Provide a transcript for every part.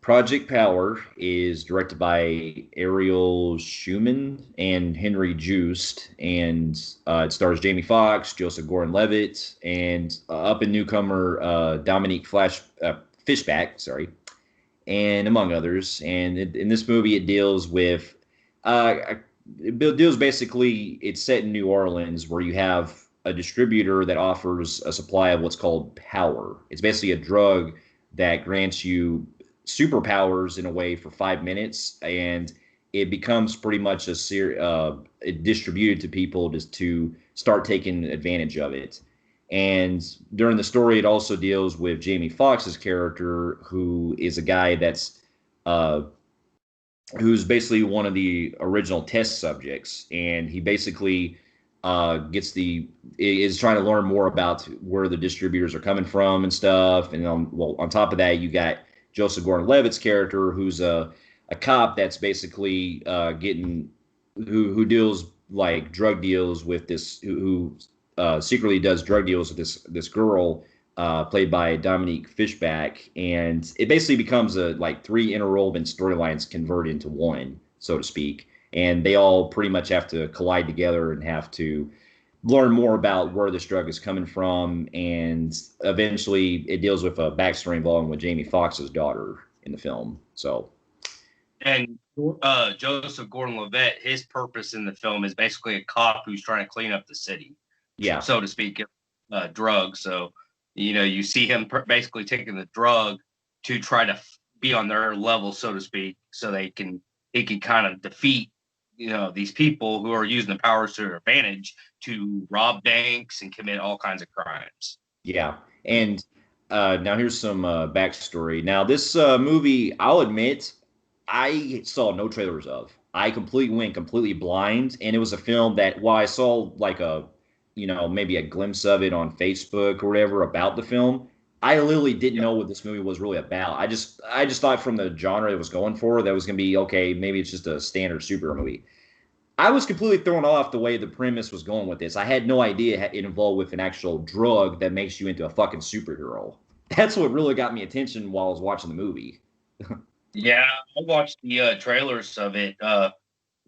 Project Power is directed by Ariel Schumann and Henry Joost, and it stars Jamie Foxx, Joseph Gordon-Levitt, and up and newcomer Dominique Fishback, sorry, and among others. And in this movie, it deals with uh, it deals basically it's set in New Orleans where you have a distributor that offers a supply of what's called power. It's basically a drug that grants you superpowers in a way for 5 minutes, and it becomes pretty much distributed to people just to start taking advantage of it. And during the story, it also deals with Jamie Foxx's character, who is a guy uh, who's basically one of the original test subjects, and he basically gets the is trying to learn more about where the distributors are coming from and stuff. And on top of that, you got Joseph Gordon-Levitt's character, who's a cop that's basically getting who deals like drug deals with this who secretly does drug deals with this girl played by Dominique Fishback, and it basically becomes a like three interwoven storylines convert into one, so to speak, and they all pretty much have to collide together and have to learn more about where this drug is coming from, and eventually it deals with a backstory involving with Jamie Foxx's daughter in the film. So, and Joseph Gordon-Levitt, his purpose in the film is basically a cop who's trying to clean up the city, yeah, so to speak, drugs. So, you see him basically taking the drug to try to be on their level, so to speak, so he can kind of defeat, these people who are using the powers to their advantage to rob banks and commit all kinds of crimes. yeah, and now here's some backstory. Now this movie, I'll admit, I saw no trailers of. I completely went completely blind, and it was a film that while I saw like maybe a glimpse of it on Facebook or whatever about the film, I literally didn't know what this movie was really about. I just thought from the genre it was going for that was gonna be okay. Maybe it's just a standard superhero movie. I was completely thrown off the way the premise was going with this. I had no idea it involved with an actual drug that makes you into a fucking superhero. That's what really got me attention while I was watching the movie. Yeah, I watched the trailers of it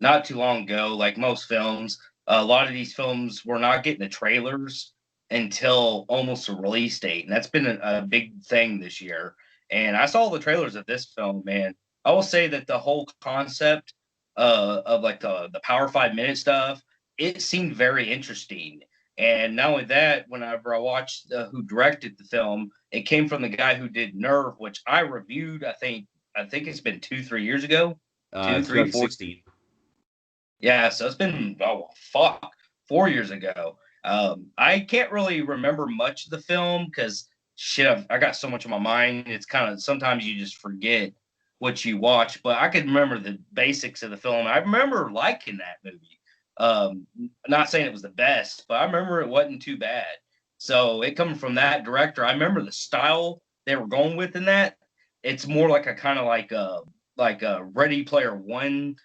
not too long ago. Like most films, a lot of these films were not getting the trailers until almost a release date, and that's been a big thing this year. And I saw the trailers of this film, man. I will say that the whole concept of like the Power 5 minute stuff, it seemed very interesting. And not only that, whenever I watched who directed the film, it came from the guy who did Nerve, which I reviewed. I think it's been 2-3 years ago, two, three, four. 2016. Yeah, so it's been 4 years ago. I can't really remember much of the film because shit, I got so much on my mind. It's kind of sometimes you just forget what you watch, but I could remember the basics of the film. I remember liking that movie. Not saying it was the best, but I remember it wasn't too bad. So it coming from that director, I remember the style they were going with in that. It's more like a kind of like a Ready Player One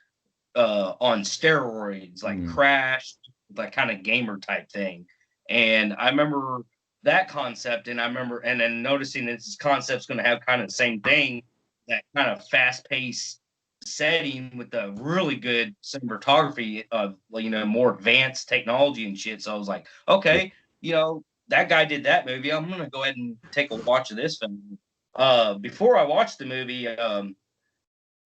on steroids, like Crash, that kind of gamer type thing. And I remember that concept, and I remember and then noticing that this concept's going to have kind of the same thing, that kind of fast paced setting with the really good cinematography of more advanced technology and shit. So I was like, okay, that guy did that movie. I'm gonna go ahead and take a watch of this film. Before I watched the movie, I'm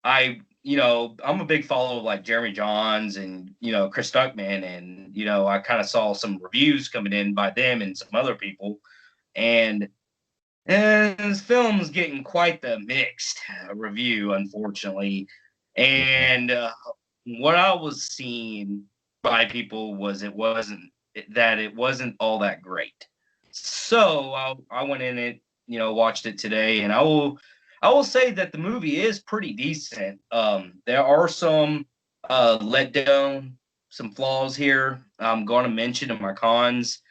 a big follower of like Jeremy Johns and Chris Stuckman, and I kind of saw some reviews coming in by them and some other people, and this film's getting quite the mixed review, unfortunately. And what I was seeing by people was it wasn't all that great. So I went in it, watched it today, and I will say that the movie is pretty decent. There are some let down, some flaws here I'm going to mention in my cons,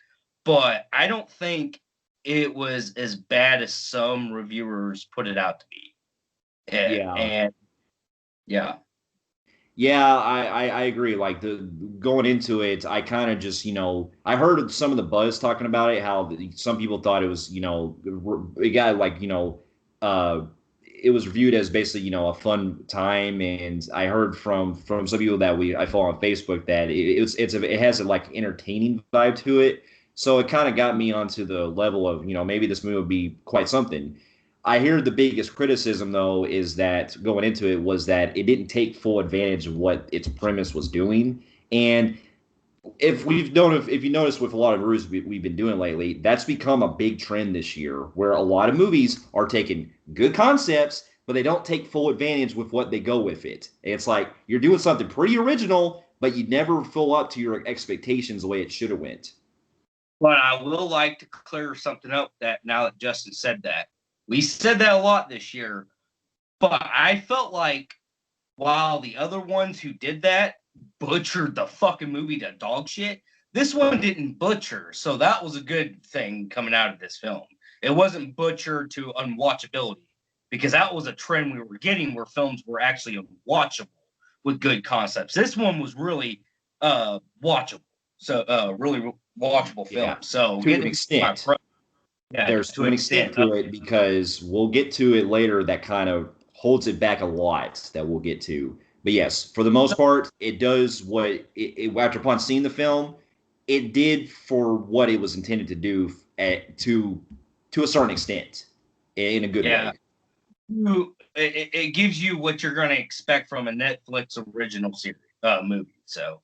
but I don't think it was as bad as some reviewers put it out to be. Yeah. And yeah. Yeah, I agree. Like the going into it, I kind of just I heard some of the buzz talking about it. How some people thought it was it got like uh it was viewed as basically, a fun time. And I heard from some people that I follow on Facebook that it has a like entertaining vibe to it. So it kind of got me onto the level of, maybe this movie would be quite something. I hear the biggest criticism though is that going into it was that it didn't take full advantage of what its premise was doing. And if you notice with a lot of reviews we've been doing lately, that's become a big trend this year, where a lot of movies are taking good concepts, but they don't take full advantage with what they go with it. It's like you're doing something pretty original, but you never fill up to your expectations the way it should have went. But I will like to clear something up that now that Justin said that. We said that a lot this year, but I felt like while the other ones who did that butchered the fucking movie to dog shit, this one didn't butcher. So that was a good thing coming out of this film. It wasn't butchered to unwatchability, because that was a trend we were getting where films were actually unwatchable with good concepts. This one was really watchable. So really watchable film. Yeah, So to an extent. There's to an extent to it, because we'll get to it later that kind of holds it back a lot that we'll get to. But yes, for the most part, it does what after upon seeing the film, it did for what it was intended to do to a certain extent, in a good way. It gives you what you're going to expect from a Netflix original series movie. So,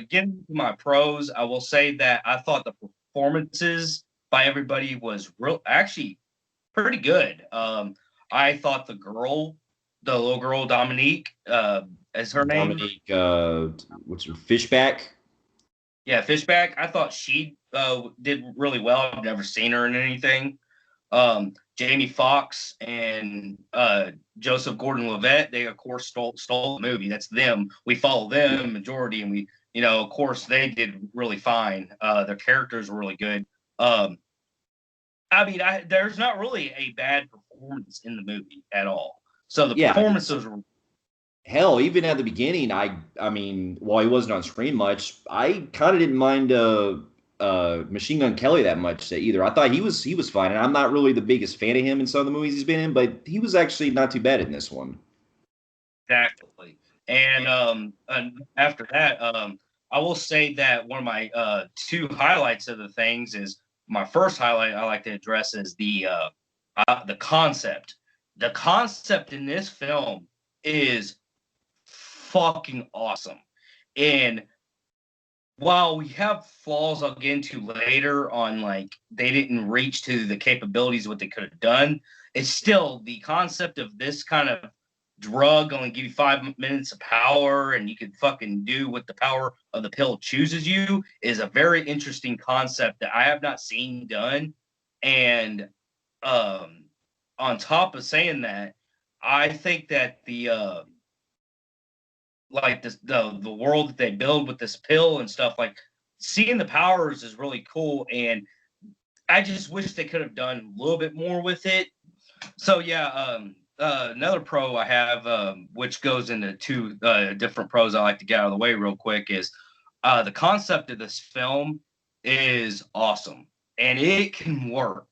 getting to my pros, I will say that I thought the performances by everybody was actually pretty good. I thought the little girl Dominique, as her name, What's her Fishback? Yeah, Fishback. I thought she did really well. I've never seen her in anything. Jamie Foxx and Joseph Gordon-Levitt, they of course stole the movie. That's them. We follow them majority, and we, of course, they did really fine. Their characters were really good. There's not really a bad performance in the movie at all. So the performances were. Hell, even at the beginning, I mean, while he wasn't on screen much, I kind of didn't mind Machine Gun Kelly that much either. I thought he was fine, and I'm not really the biggest fan of him in some of the movies he's been in, but he was actually not too bad in this one. Exactly. And after that, I will say that one of my two highlights of the things is my first highlight I like to address is the concept. The concept in this film is fucking awesome. And while we have flaws I'll get into later on, like they didn't reach to the capabilities of what they could have done, it's still the concept of this kind of drug only give you 5 minutes of power and you can fucking do what the power of the pill chooses you is a very interesting concept that I have not seen done. And on top of saying that, I think that the world that they build with this pill and stuff, like seeing the powers is really cool. And I just wish they could have done a little bit more with it. So yeah, another pro I have, which goes into two different pros I like to get out of the way real quick, is the concept of this film is awesome and it can work.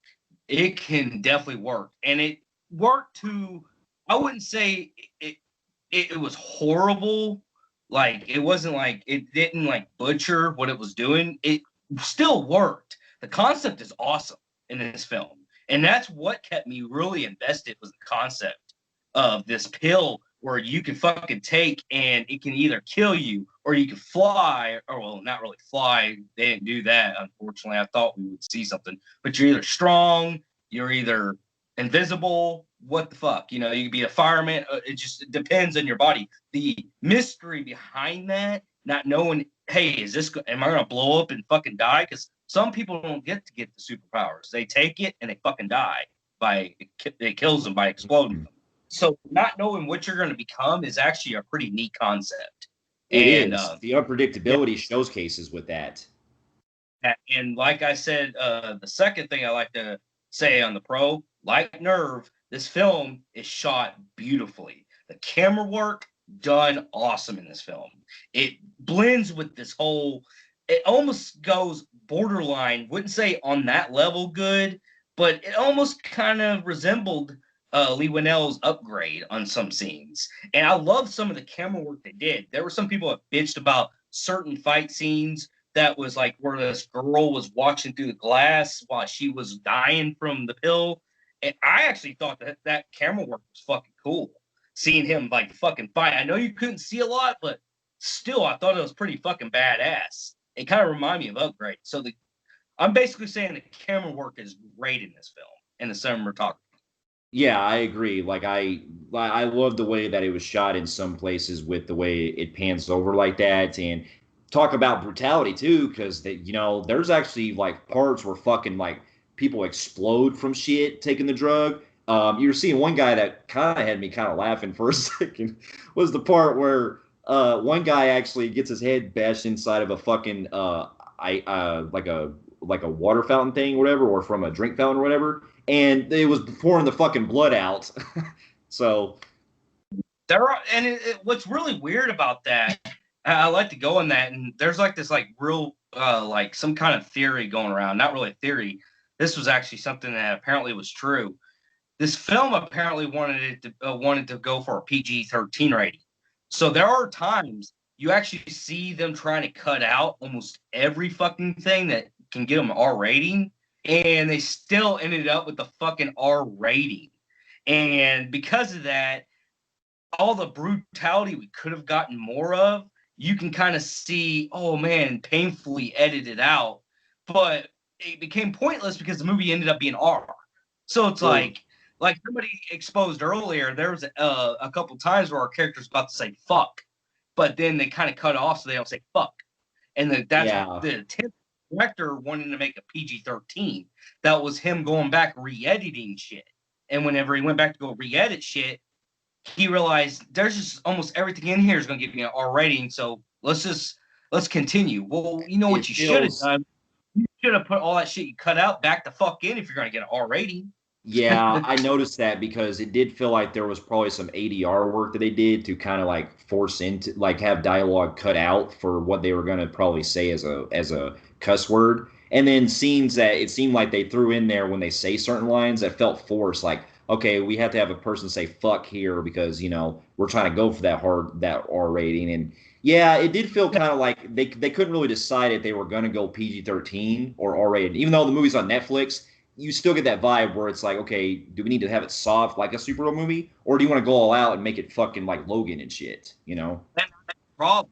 It can definitely work, and it worked to. I wouldn't say it was horrible. Like it wasn't like it didn't like butcher what it was doing. It still worked. The concept is awesome in this film. And that's what kept me really invested was the concept of this pill where you can fucking take and it can either kill you or you can fly, or well, not really fly. They didn't do that, unfortunately. I thought we would see something, but you're either strong, you're either invisible. What the fuck? You can be a fireman. It just depends on your body. The mystery behind that, not knowing, hey, am I going to blow up and fucking die? Because some people don't get the superpowers. They take it and they fucking die it kills them by exploding them. So not knowing what you're going to become is actually a pretty neat concept. It is. The unpredictability shows cases with that. And like I said, the second thing I like to say on the pro, like Nerve, this film is shot beautifully. The camera work done awesome in this film. It blends with this whole, it almost goes borderline, wouldn't say on that level good, but it almost kind of resembled Lee Winnell's upgrade on some scenes. And I love some of the camera work they did. There were some people that bitched about certain fight scenes that was like where this girl was watching through the glass while she was dying from the pill. And I actually thought that that camera work was fucking cool. Seeing him like fucking fight. I know you couldn't see a lot, but still, I thought it was pretty fucking badass. It kind of reminded me of Upgrade. So I'm basically saying the camera work is great in this film and the cinematography. Yeah, I agree. I love the way that it was shot in some places with the way it pans over like that, and talk about brutality too, because there's actually like parts where fucking like people explode from shit taking the drug. You're seeing one guy that kind of had me kind of laughing for a second was the part where one guy actually gets his head bashed inside of a fucking like a water fountain thing or whatever, or from a drink fountain or whatever, and it was pouring the fucking blood out. So There are, and what's really weird about that, I like to go on that, and there's like this like real like some kind of theory going around. Not really a theory. This was actually something that apparently was true. This film apparently wanted to go for a PG-13 rating. So there are times you actually see them trying to cut out almost every fucking thing that can get them R rating, and they still ended up with the fucking R rating. And because of that, all the brutality we could have gotten more of, you can kind of see, oh man, painfully edited out. But it became pointless because the movie ended up being R. So it's well, like somebody exposed earlier, there was a couple times where our character's about to say fuck, but then they kind of cut off so they don't say fuck. And that's yeah, the director wanting to make a PG-13. That was him going back re-editing shit. And whenever he went back to go re-edit shit, he realized there's just almost everything in here is going to give me an R rating. So let's continue. Well, you know what it you should have feels. done? You should have put all that shit you cut out back the fuck in if you're going to get an R rating. Yeah, I noticed that because it did feel like there was probably some ADR work that they did to kind of like force into like have dialogue cut out for what they were going to probably say as a cuss word. And then scenes that it seemed like they threw in there when they say certain lines that felt forced, like, okay, we have to have a person say fuck here because, we're trying to go for that R rating. And yeah, it did feel kind of like they couldn't really decide if they were going to go PG-13 or R rated. Even though the movie's on Netflix, you still get that vibe where it's like, okay, do we need to have it soft like a superhero movie, or do you want to go all out and make it fucking like Logan and shit? That's the problem.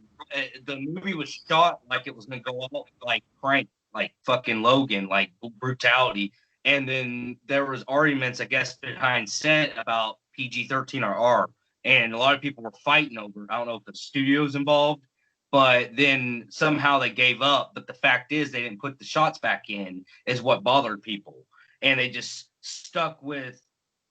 The movie was shot like it was going to go out like Crank, like fucking Logan, like brutality. And then there was arguments, I guess, behind set about PG-13 or R. And a lot of people were fighting over it. I don't know if the studio's involved, but then somehow they gave up. But the fact is, they didn't put the shots back in, is what bothered people. And they just stuck with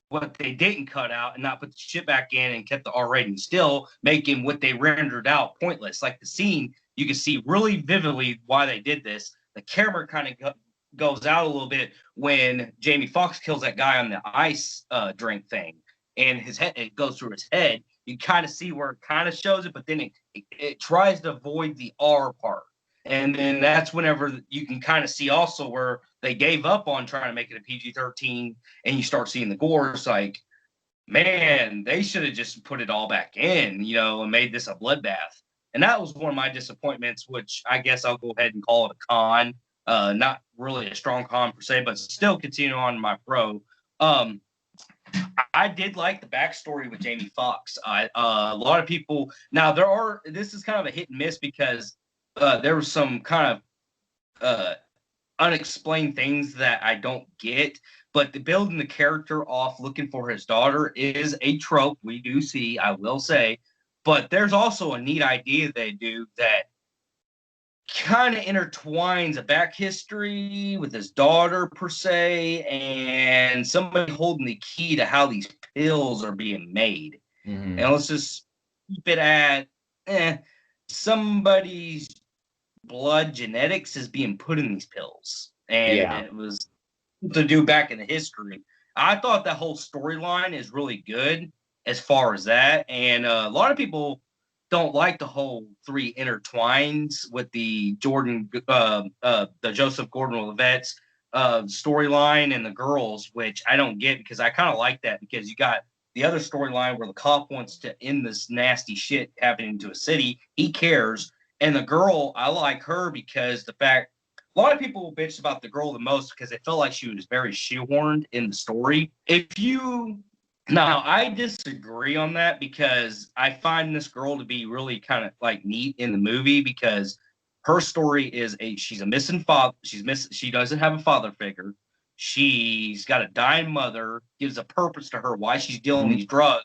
what they didn't cut out and not put the shit back in and kept the R rating still, making what they rendered out pointless. Like the scene, you can see really vividly why they did this. The camera kind of goes out a little bit when Jamie Foxx kills that guy on the ice drink thing, and his head it goes through his head. You kind of see where it kind of shows it, but then it tries to avoid the R part. And then that's whenever you can kind of see also where they gave up on trying to make it a PG-13 and you start seeing the gore. It's like, man, they should have just put it all back in, and made this a bloodbath. And that was one of my disappointments, which I guess I'll go ahead and call it a con. Not really a strong con per se, but still continue on my pro. I did like the backstory with Jamie Foxx. A lot of people now this is kind of a hit and miss because there was some kind of unexplained things that I don't get. But the building the character off looking for his daughter is a trope we do see, I will say. But there's also a neat idea they do that kind of intertwines a back history with his daughter per se, and somebody holding the key to how these pills are being made. Mm-hmm. And let's just keep it at somebody's blood genetics is being put in these pills. And Yeah, it was to do back in the history. I thought that whole storyline is really good as far as that. And a lot of people don't like the whole three intertwines with the Joseph Gordon-Levitt's storyline and the girls, which I don't get because I kind of like that because you got the other storyline where the cop wants to end this nasty shit happening to a city. He cares. And the girl, I like her because the fact a lot of people bitch about the girl the most because they felt like she was very shoehorned in the story. If you now, I disagree on that because I find this girl to be really kind of like neat in the movie because her story is she's a missing father. She doesn't have a father figure. She's got a dying mother. Gives a purpose to her why she's dealing these drugs,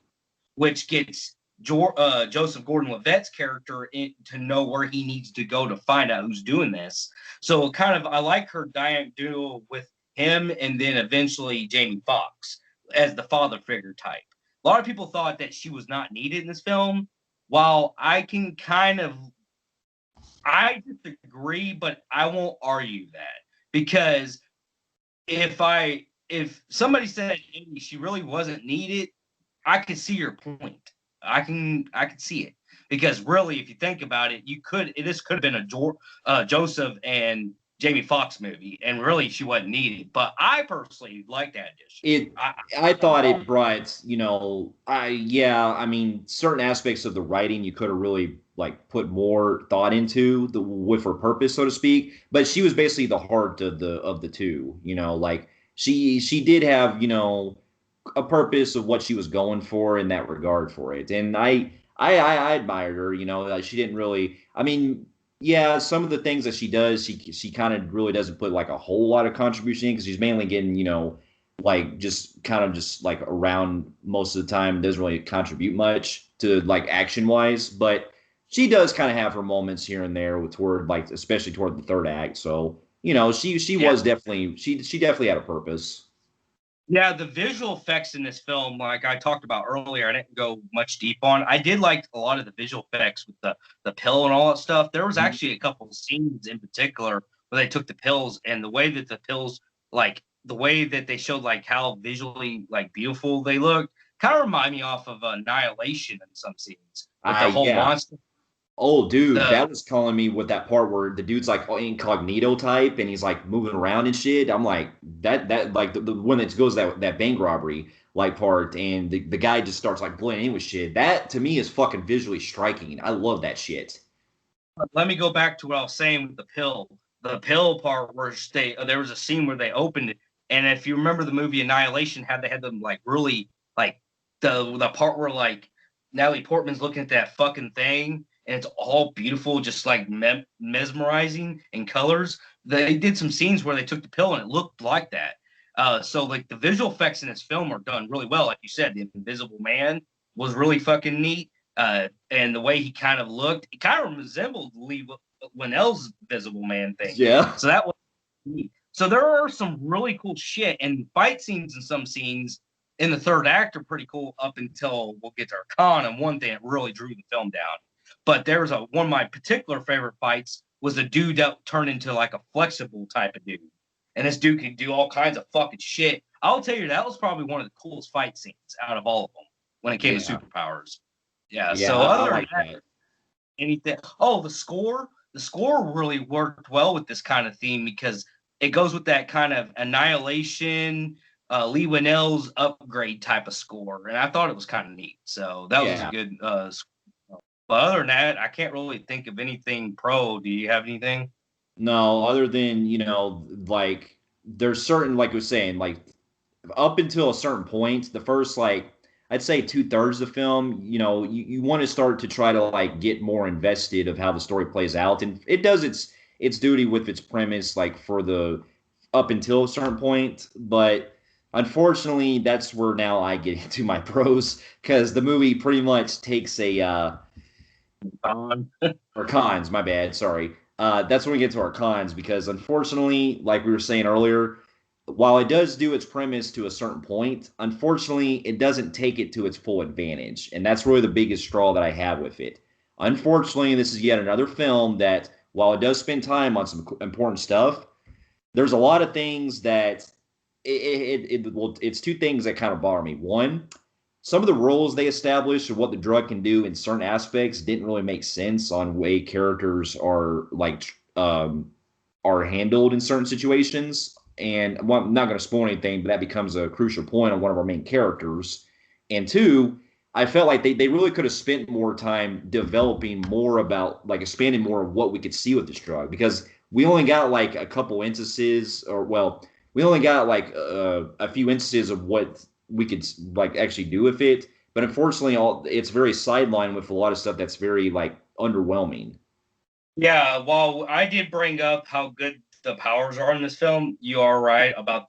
which gets Joseph Gordon-Levitt's character to know where he needs to go to find out who's doing this. So kind of I like her duo with him and then eventually Jamie Foxx as the father figure type. A lot of people thought that she was not needed in this film. While I disagree, but I won't argue that because if somebody said hey, she really wasn't needed, I could see your point. I can see it because really, if you think about it, this could have been a Joseph and Jamie Foxx movie, and really she wasn't needed. But I personally like that addition. I thought it brought, I mean, certain aspects of the writing you could have really like put more thought into with her purpose, so to speak. But she was basically the heart of the two, like she did have, a purpose of what she was going for in that regard for it. And I admired her, like she didn't really, I mean, yeah, some of the things that she does, she kind of really doesn't put like a whole lot of contribution in because she's mainly getting, like just kind of just like around most of the time, doesn't really contribute much to like action wise, but she does kind of have her moments here and there with toward like especially toward the third act. So, she Yeah. was definitely she definitely had a purpose. Yeah, the visual effects in this film, like I talked about earlier, I didn't go much deep on. I did like a lot of the visual effects with the pill and all that stuff. There was Mhm. actually a couple of scenes in particular where they took the pills and the way that the pills, like the way that they showed like how visually like beautiful they looked, kind of remind me off of Annihilation in some scenes with the whole Yeah. monster. Oh, dude, The that was calling me with that part where the dude's like incognito type and he's like moving around and shit. I'm like that like the when it goes that bank robbery like part and the guy just starts like blending in with shit. That to me is fucking visually striking. I love that shit. Let me go back to what I was saying with the pill. The pill part where there was a scene where they opened it, and if you remember the movie Annihilation, how they had them like really like the part where like Natalie Portman's looking at that fucking thing, and it's all beautiful, just like mesmerizing in colors. They did some scenes where they took the pill and it looked like that. So like the visual effects in this film are done really well. Like you said, the Invisible Man was really fucking neat and the way he kind of looked, it kind of resembled Lee Winnell's Visible Man thing. Yeah. So that was neat. So there are some really cool shit, and fight scenes in some scenes in the third act are pretty cool up until we'll get to our con and one thing that really drew the film down. But there's one of my particular favorite fights was a dude that turned into like a flexible type of dude. And this dude could do all kinds of fucking shit. I'll tell you, that was probably one of the coolest fight scenes out of all of them when it came to Yeah. superpowers. Yeah. Yeah, So I other than like that, that. anything. Oh, the score. The score really worked well with this kind of theme because it goes with that kind of Annihilation, Lee Winnell's upgrade type of score, and I thought it was kind of neat. So that was a Yeah. good. But other than that, I can't really think of anything pro. Do you have anything? No, other than, like there's certain like I was saying, like up until a certain point, the first like I'd say 2/3 of the film, you want to start to try to like get more invested of how the story plays out, and it does its duty with its premise like for the up until a certain point, but unfortunately that's where now I get into my pros because the movie pretty much takes a Um, or cons, my bad, sorry. That's when we get to our cons because unfortunately, like we were saying earlier, while it does do its premise to a certain point, unfortunately, it doesn't take it to its full advantage. And that's really the biggest straw that I have with it. Unfortunately, this is yet another film that, while it does spend time on some important stuff, there's a lot of things that well, it's two things that kind of bother me. One, some of the rules they established of what the drug can do in certain aspects didn't really make sense on way characters are like are handled in certain situations. and well, I'm not going to spoil anything, but that becomes a crucial point on one of our main characters. And two, I felt like they really could have spent more time developing more about like expanding more of what we could see with this drug because we only got like a couple instances, or well, we only got like a few instances of what we could like actually do with it. But unfortunately, all it's very sidelined with a lot of stuff that's very like underwhelming. Yeah, while I did bring up how good the powers are in this film, you are right about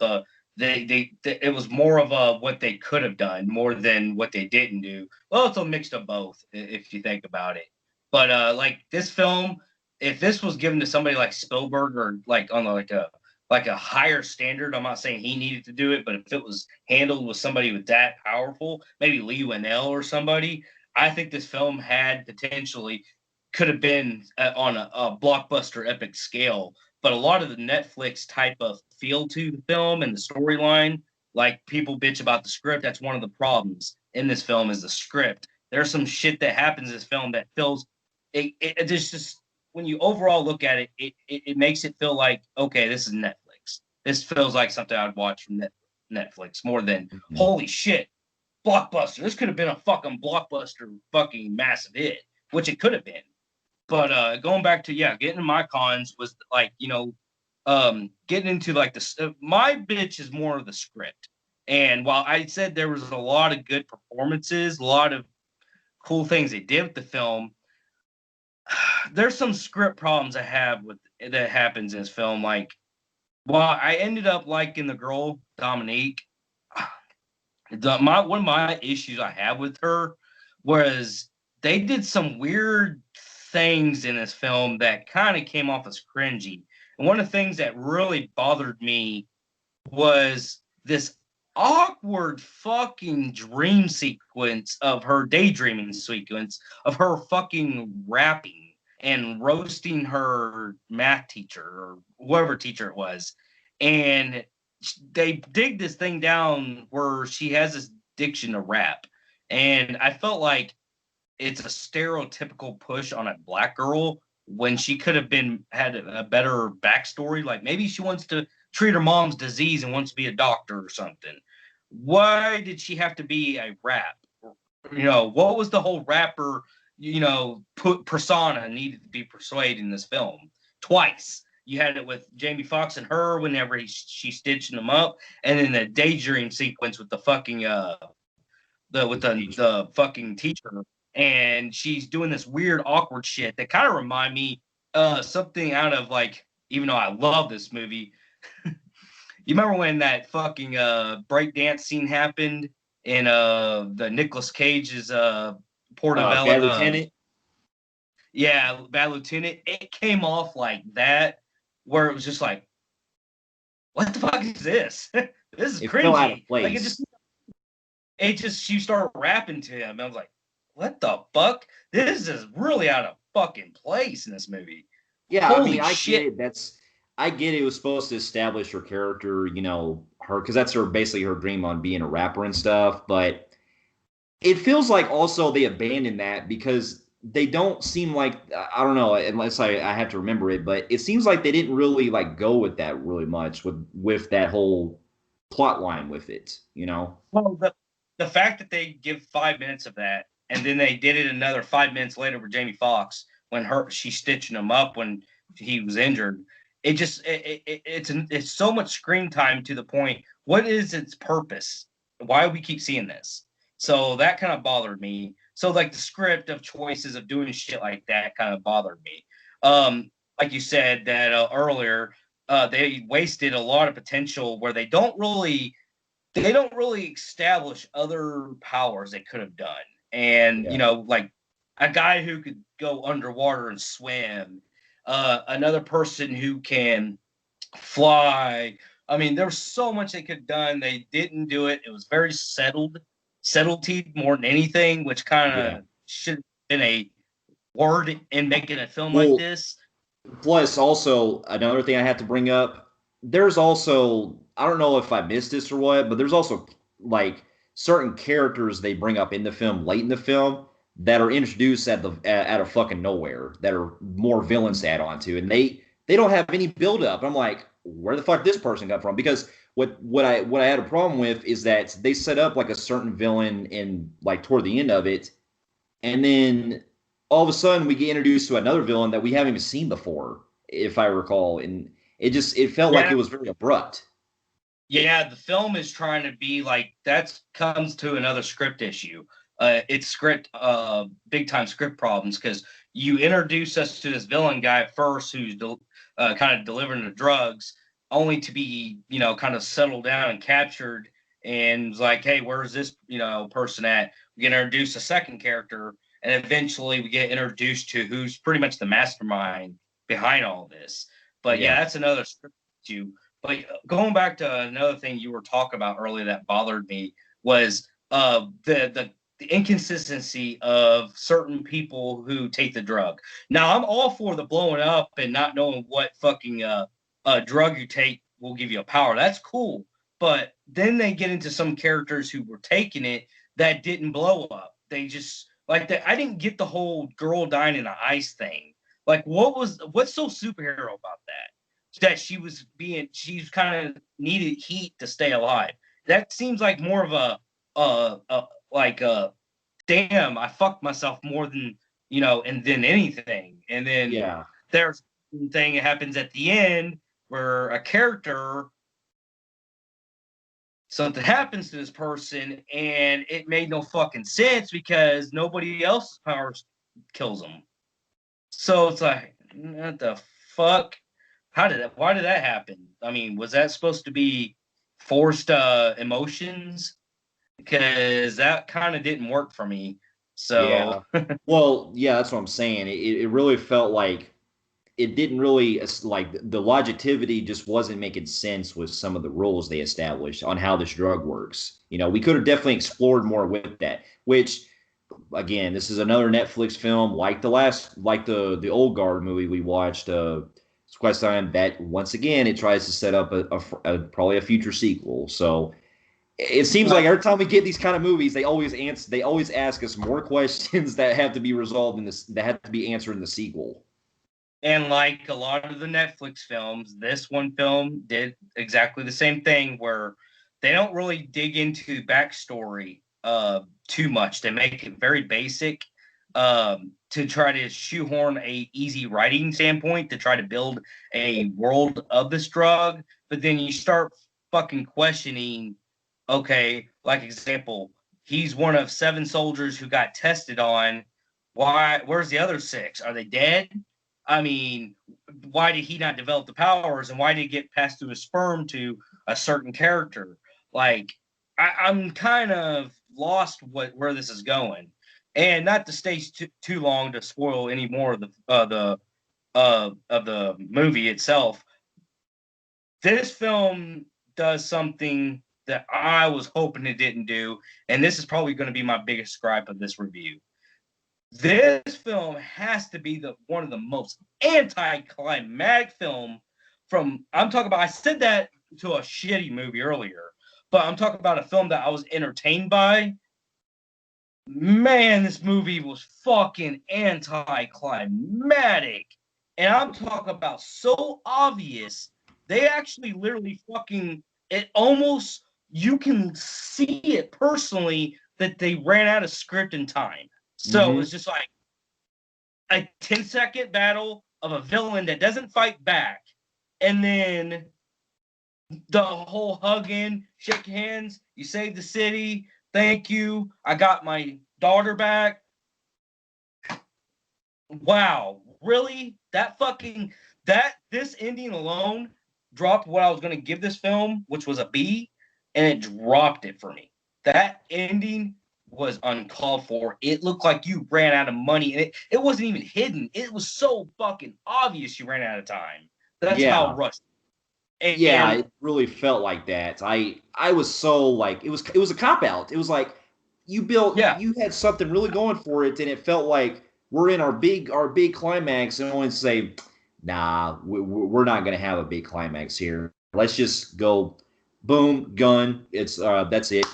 it was more of a what they could have done more than what they didn't do. Well, it's a mix of both if you think about it. But like this film, if this was given to somebody like Spielberg or like on like a higher standard, I'm not saying he needed to do it, but if it was handled with somebody with that powerful, maybe Lee Winnell or somebody, I think this film had potentially could have been on a blockbuster epic scale. But a lot of the Netflix type of feel to the film and the storyline, like people bitch about the script, that's one of the problems in this film is the script. There's some shit that happens in this film that feels it just when you overall look at it, it makes it feel like okay, this is Netflix. This feels like something I'd watch from Netflix more than Mhm. holy shit, blockbuster. This could have been a fucking blockbuster, fucking massive hit, which it could have been. But going back to yeah, getting my cons was like getting into like my bitch is more of the script. And while I said there was a lot of good performances, a lot of cool things they did with the film, there's some script problems I have with that happens in this film. Like, while I ended up liking the girl Dominique, one of my issues I have with her was they did some weird things in this film that kind of came off as cringy. And one of the things that really bothered me was this awkward fucking dream sequence of her daydreaming sequence of her fucking rapping and roasting her math teacher or whoever teacher it was. And they dig this thing down where she has this diction to rap. And I felt like it's a stereotypical push on a black girl when she could have been had a better backstory. Like maybe she wants to treat her mom's disease and wants to be a doctor or something. Why did she have to be a rap? What was the whole rapper, persona needed to be persuaded in this film? Twice. You had it with Jamie Foxx and her whenever she's stitching them up, and then the daydream sequence with the fucking the fucking teacher, and she's doing this weird awkward shit that kind of remind me something out of like, even though I love this movie, you remember when that fucking break dance scene happened in the Nicolas Cage's Bad Portobello, Lieutenant. yeah, Bad Lieutenant? It came off like that, where it was just like, what the fuck is this? This is It fell out of cringy. Like place. it just she started rapping to him. I was like, what the fuck? This is really out of fucking place in this movie. Yeah, I mean, Holy I get shit. it. I get it was supposed to establish her character, her because that's her basically her dream on being a rapper and stuff. But it feels like also they abandoned that because they don't seem like I don't know unless I have to remember it, but it seems like they didn't really like go with that really much with that whole plot line with it. Well, the fact that they give 5 minutes of that and then they did it another 5 minutes later with Jamie Foxx when she's stitching him up when he was injured. It just it's so much screen time to the point. What is its purpose? Why do we keep seeing this? So that kind of bothered me. So like the script of choices of doing shit like that kind of bothered me. Like you said that earlier, they wasted a lot of potential where they don't really establish other powers they could have done. And, Yeah. like a guy who could go underwater and swim, another person who can fly. I mean, there was so much they could have done. They didn't do it. It was very subtlety more than anything, which kind Yeah. of should have been a word in making a film like Well, this. plus, also another thing I have to bring up. There's also I don't know if I missed this or what, but there's also like certain characters they bring up in the film late in the film that are introduced at a fucking nowhere that are more villains to add on to, and they don't have any build up. I'm like, where the fuck this person got from? Because what I had a problem with is that they set up like a certain villain in like toward the end of it, and then all of a sudden we get introduced to another villain that we haven't even seen before, if I recall, and it felt like Yeah, it was very abrupt. yeah, the film is trying to be like that comes to another script issue. It's script, big time script problems because you introduce us to this villain guy at first who's kind of delivering the drugs, only to be kind of settled down and captured, and it's like, hey, where's this person at? We get introduced a second character, and eventually we get introduced to who's pretty much the mastermind behind all this. But yeah, Yeah, that's another script issue. But going back to another thing you were talking about earlier that bothered me was the inconsistency of certain people who take the drug. Now I'm all for the blowing up and not knowing what fucking drug you take will give you a power. That's cool. But then they get into some characters who were taking it that didn't blow up. They just like that. I didn't get the whole girl dying in the ice thing. Like, what's so superhero about that? That she's kind of needed heat to stay alive. That seems like more of like a damn, I fucked myself more than and than anything. And then yeah, there's a thing that happens at the end where a character something happens to this person and it made no fucking sense because nobody else's powers kills them. So it's like, what the fuck? Why did that happen? I mean, was that supposed to be forced emotions? Because that kind of didn't work for me. So yeah. Well, yeah, that's what I'm saying. It really felt like it didn't really like the longevity just wasn't making sense with some of the rules they established on how this drug works. We could have definitely explored more with that. Which, again, this is another Netflix film like the old guard movie we watched. Quest Time that once again it tries to set up probably a future sequel. So it seems like every time we get these kind of movies, they always ask us more questions that have to be resolved in this that have to be answered in the sequel. and like a lot of the Netflix films, this one film did exactly the same thing where they don't really dig into backstory too much. They make it very basic to try to shoehorn a easy writing standpoint to try to build a world of this drug. But then you start fucking questioning, okay, like example, he's one of 7 soldiers who got tested on. Where's the other 6? Are they dead? I mean, why did he not develop the powers, and why did it get passed through his sperm to a certain character? Like, I'm kind of lost where this is going, and not to stay too long to spoil any more of the movie itself. This film does something that I was hoping it didn't do, and this is probably going to be my biggest gripe of this review. This film has to be one of the most anticlimactic film from. I'm talking about. I said that to a shitty movie earlier, but I'm talking about a film that I was entertained by. Man, this movie was fucking anticlimactic, and I'm talking about so obvious. They actually literally fucking it almost you can see it personally that they ran out of script and time. So Mm-hmm. it's just like a 10-second battle of a villain that doesn't fight back. And then the whole hugging, shake hands, you saved the city, thank you, I got my daughter back. Wow, really? This ending alone dropped what I was going to give this film, which was a B, and it dropped it for me. That ending was uncalled for. It looked like you ran out of money, and it wasn't even hidden. It was so fucking obvious you ran out of time. That's how Yeah, rushed. yeah, And it really felt like that. I was so like it was a cop out. It was like yeah, you had something really going for it, and it felt like we're in our big climax, and only say, nah, we're not gonna have a big climax here. Let's just go, boom, gun. It's that's it.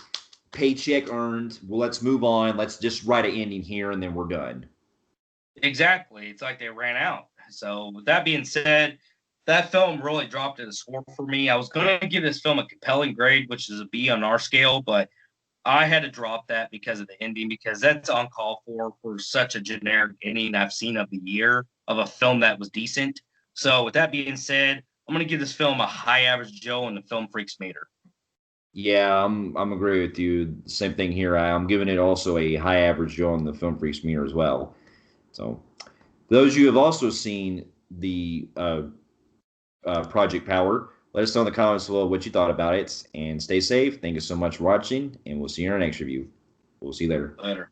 Paycheck earned. Well, let's move on. Let's just write an ending here, and then we're done. exactly. It's like they ran out. So with that being said, that film really dropped in a score for me. I was going to give this film a compelling grade, which is a B on our scale, but I had to drop that because of the ending, because that's uncalled for such a generic ending I've seen of the year of a film that was decent. So with that being said, I'm going to give this film a high average Joe in the Film Freaks meter. Yeah, I'm agree with you. Same thing here. I'm giving it also a high average Joe on the Film Freaks meter as well. So those you have also seen the Project Power. Let us know in the comments below what you thought about it, and stay safe. Thank you so much for watching, and we'll see you in our next review. We'll see you later. Later.